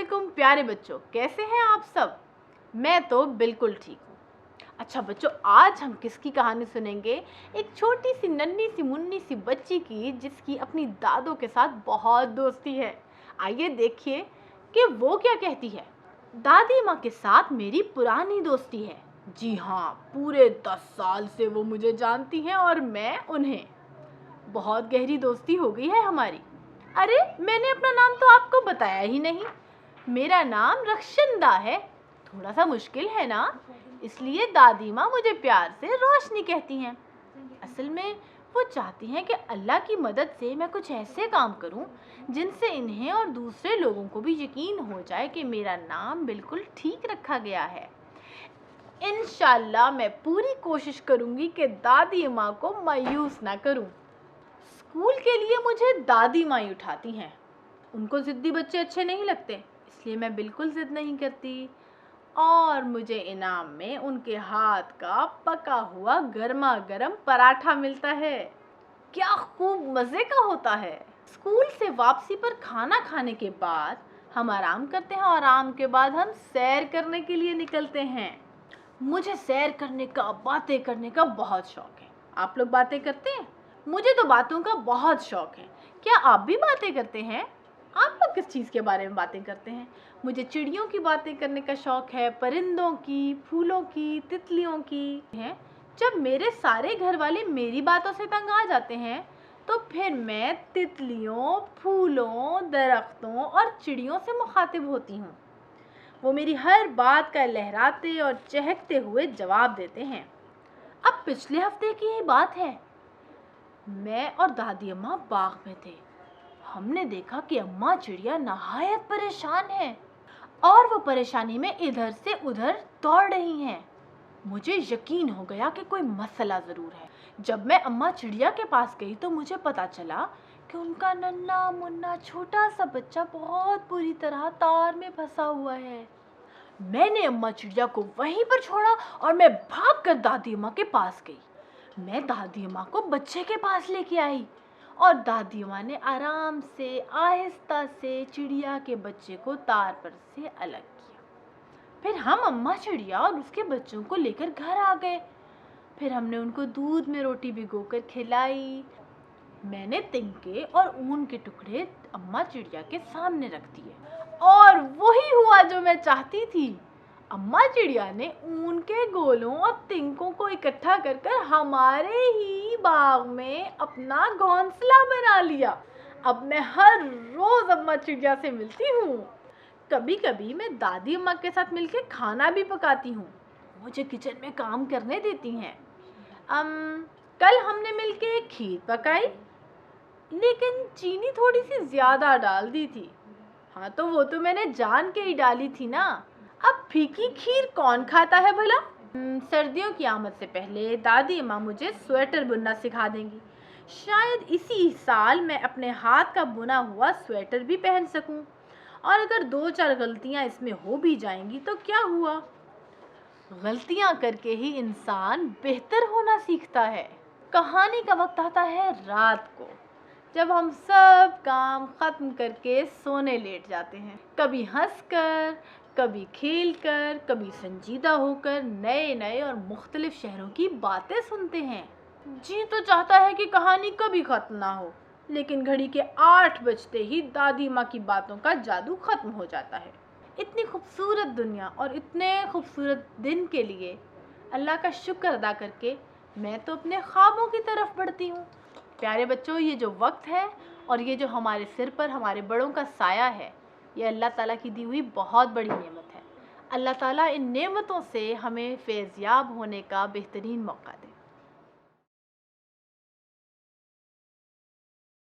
वालेकुम प्यारे बच्चों, कैसे हैं आप सब। मैं तो बिल्कुल ठीक हूँ। अच्छा बच्चों, आज हम किसकी कहानी सुनेंगे। एक छोटी सी नन्ही सी मुन्नी सी बच्ची की, जिसकी अपनी दादों के साथ बहुत दोस्ती है। आइए देखिए कि वो क्या कहती है। दादी माँ के साथ मेरी पुरानी दोस्ती है। जी हाँ, पूरे 10 साल से वो मुझे जानती हैं और मैं उन्हें। बहुत गहरी दोस्ती हो गई है हमारी। अरे, मैंने अपना नाम तो आपको बताया ही नहीं। मेरा नाम रक्षंदा है। थोड़ा सा मुश्किल है ना, इसलिए दादी माँ मुझे प्यार से रोशनी कहती हैं। असल में वो चाहती हैं कि अल्लाह की मदद से मैं कुछ ऐसे काम करूं जिनसे इन्हें और दूसरे लोगों को भी यकीन हो जाए कि मेरा नाम बिल्कुल ठीक रखा गया है। इंशाल्लाह मैं पूरी कोशिश करूंगी कि दादी माँ को मायूस ना करूं। स्कूल के लिए मुझे दादी माँ ही उठाती हैं। उनको ज़िद्दी बच्चे अच्छे नहीं लगते, इसलिए मैं बिल्कुल ज़िद नहीं करती और मुझे इनाम में उनके हाथ का पका हुआ गर्मा गर्म पराठा मिलता है। क्या खूब मज़े का होता है। स्कूल से वापसी पर खाना खाने के बाद हम आराम करते हैं और आराम के बाद हम सैर करने के लिए निकलते हैं। मुझे सैर करने का, बातें करने का बहुत शौक है। आप लोग बातें करते हैं? मुझे तो बातों का बहुत शौक है। क्या आप भी बातें करते हैं? आप लोग किस चीज़ के बारे में बातें करते हैं? मुझे चिड़ियों की बातें करने का शौक है, परिंदों की, फूलों की, तितलियों की है। जब मेरे सारे घर वाले मेरी बातों से तंग आ जाते हैं तो फिर मैं तितलियों, फूलों, दरख्तों और चिड़ियों से मुखातिब होती हूँ। वो मेरी हर बात का लहराते और चहकते हुए जवाब देते हैं। अब पिछले हफ्ते की ही बात है। मैं और दादी अम्मा बाग में थे। हमने देखा कि अम्मा चिड़िया नहायत परेशान है और वो परेशानी में इधर से उधर दौड़ रही हैं। मुझे यकीन हो गया कि कोई मसला ज़रूर है। जब मैं अम्मा चिड़िया के पास गई तो मुझे पता चला कि उनका नन्हा मुन्ना छोटा सा बच्चा बहुत बुरी तरह तार में फंसा हुआ है। मैंने अम्मा चिड़िया को वहीं पर छोड़ा और मैं भागकर दादी अम्मा के पास गई। मैं दादी अम्मा को बच्चे के पास लेके आई और दादी अम्मा ने आराम से आहिस्ता से चिड़िया के बच्चे को तार पर से अलग किया। फिर हम अम्मा चिड़िया और उसके बच्चों को लेकर घर आ गए। फिर हमने उनको दूध में रोटी भिगोकर खिलाई। मैंने तिनके और ऊन के टुकड़े अम्मा चिड़िया के सामने रख दिए और वही हुआ जो मैं चाहती थी। अम्मा चिड़िया ने ऊन के गोलों और तिनकों को इकट्ठा कर कर हमारे ही बाग में अपना घोंसला बना लिया। अब मैं हर रोज अम्मा चिड़िया से मिलती हूँ। कभी कभी मैं दादी अम्मा के साथ मिलकर खाना भी पकाती हूँ। मुझे किचन में काम करने देती हैं। कल हमने मिलके खीर पकाई, लेकिन चीनी थोड़ी सी ज्यादा डाल दी थी। हाँ, तो वो तो मैंने जान के ही डाली थी ना। अब फीकी खीर कौन खाता है भला। सर्दियों की आमद से पहले दादी अम्मा मुझे स्वेटर बुनना सिखा देंगी। शायद इसी साल मैं अपने हाथ का बुना हुआ स्वेटर भी पहन सकूं। और अगर 2-4 गलतियां इसमें हो भी जाएंगी तो क्या हुआ। गलतियां करके ही इंसान बेहतर होना सीखता है। कहानी का वक्त आता है रात को, जब हम सब काम खत्म करके सोने लेट जाते हैं। कभी हंसकर, कभी खेलकर, कभी संजीदा होकर नए नए और मुख्तलिफ शहरों की बातें सुनते हैं। जी तो चाहता है कि कहानी कभी खत्म ना हो, लेकिन घड़ी के 8 बजते ही दादी माँ की बातों का जादू खत्म हो जाता है। इतनी खूबसूरत दुनिया और इतने खूबसूरत दिन के लिए अल्लाह का शुक्र अदा करके मैं तो अपने ख्वाबों की तरफ बढ़ती हूँ। प्यारे बच्चों, ये जो वक्त है और ये जो हमारे सिर पर हमारे बड़ों का साया है, ये अल्लाह ताला की दी हुई बहुत बड़ी नेमत है। अल्लाह ताला इन नेमतों से हमें फैज़याब होने का बेहतरीन मौका दे।